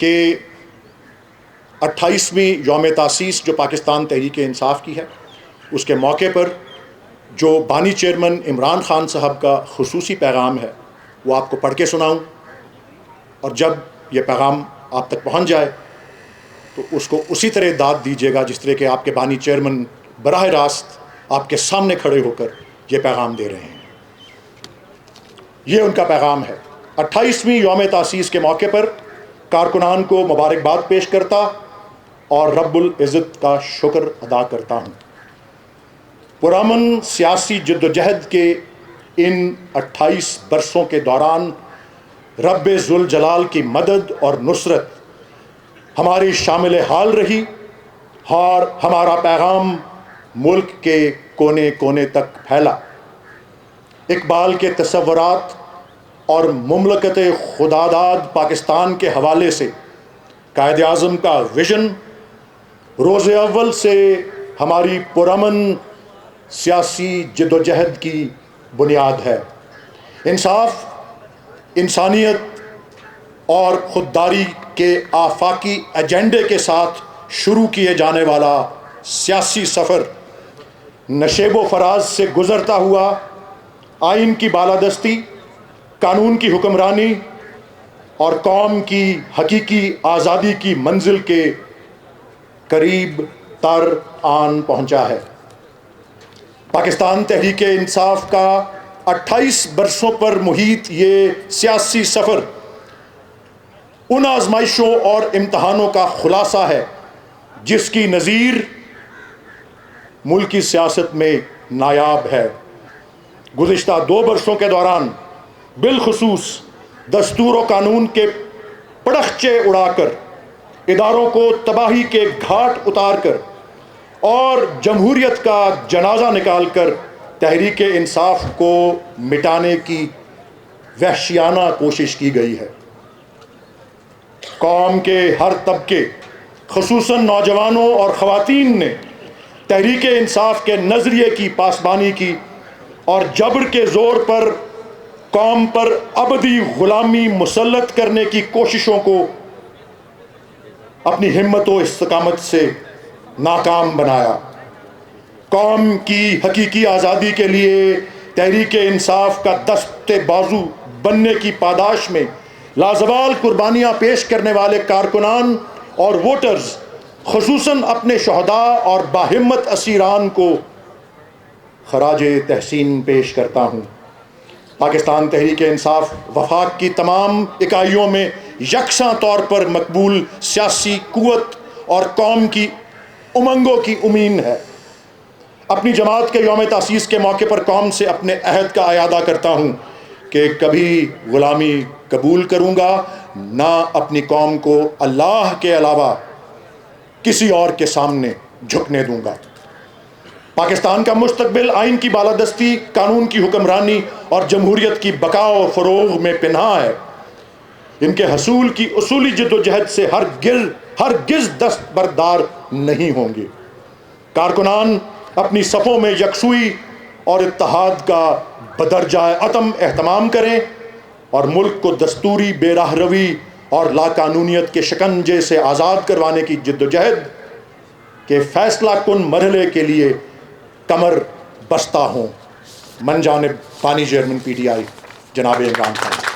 کہ 28ویں یوم تاسیس جو پاکستان تحریک انصاف کی ہے، اس کے موقع پر جو بانی چیئرمین عمران خان صاحب کا خصوصی پیغام ہے وہ آپ کو پڑھ کے سناؤں، اور جب یہ پیغام آپ تک پہنچ جائے تو اس کو اسی طرح داد دیجیے گا جس طرح کہ آپ کے بانی چیئرمین براہ راست آپ کے سامنے کھڑے ہو کر یہ پیغام دے رہے ہیں۔ یہ ان کا پیغام ہے۔ 28ویں یوم تاسیس کے موقع پر کارکنان کو مبارکباد پیش کرتا اور رب العزت کا شکر ادا کرتا ہوں۔ پرامن سیاسی جدوجہد کے ان 28 برسوں کے دوران رب ذوالجلال کی مدد اور نصرت ہماری شامل حال رہی، اور ہمارا پیغام ملک کے کونے کونے تک پھیلا۔ اقبال کے تصورات اور مملکت خداداد پاکستان کے حوالے سے قائد اعظم کا ویژن روز اول سے ہماری پرامن سیاسی جدوجہد کی بنیاد ہے۔ انصاف، انسانیت اور خودداری کے آفاقی ایجنڈے کے ساتھ شروع کیے جانے والا سیاسی سفر نشیب و فراز سے گزرتا ہوا آئین کی بالادستی، قانون کی حکمرانی اور قوم کی حقیقی آزادی کی منزل کے قریب تر آن پہنچا ہے۔ پاکستان تحریک انصاف کا 28 برسوں پر محیط یہ سیاسی سفر ان آزمائشوں اور امتحانوں کا خلاصہ ہے جس کی نظیر ملکی سیاست میں نایاب ہے۔ گزشتہ 2 برسوں کے دوران بالخصوص دستور و قانون کے پڑخچے اڑا کر، اداروں کو تباہی کے گھاٹ اتار کر اور جمہوریت کا جنازہ نکال کر تحریک انصاف کو مٹانے کی وحشیانہ کوشش کی گئی ہے۔ قوم کے ہر طبقے خصوصاً نوجوانوں اور خواتین نے تحریک انصاف کے نظریے کی پاسبانی کی اور جبر کے زور پر قوم پر ابدی غلامی مسلط کرنے کی کوششوں کو اپنی ہمت و استقامت سے ناکام بنایا۔ قوم کی حقیقی آزادی کے لیے تحریک انصاف کا دست بازو بننے کی پاداش میں لازوال قربانیاں پیش کرنے والے کارکنان اور ووٹرز، خصوصاً اپنے شہداء اور باہمت اسیران کو خراج تحسین پیش کرتا ہوں۔ پاکستان تحریک انصاف وفاق کی تمام اکائیوں میں یکساں طور پر مقبول سیاسی قوت اور قوم کی امنگوں کی امین ہے۔ اپنی جماعت کے یوم تاسیس کے موقع پر قوم سے اپنے عہد کا اعادہ کرتا ہوں کہ کبھی غلامی قبول کروں گا، نہ اپنی قوم کو اللہ کے علاوہ کسی اور کے سامنے جھکنے دوں گا۔ پاکستان کا مستقبل آئین کی بالادستی، قانون کی حکمرانی اور جمہوریت کی بقا و فروغ میں پنہاں ہے۔ ان کے حصول کی اصولی جدوجہد سے ہرگز دستبردار نہیں ہوں گے۔ کارکنان اپنی صفوں میں یکسوئی اور اتحاد کا بدرجہ عدم اہتمام کریں اور ملک کو دستوری بے راہ روی اور لاقانونیت کے شکنجے سے آزاد کروانے کی جدوجہد کے فیصلہ کن مرحلے کے لیے کمر بستہ ہوں۔ من جانب بانی چیئرمین PTI جناب عمران خان۔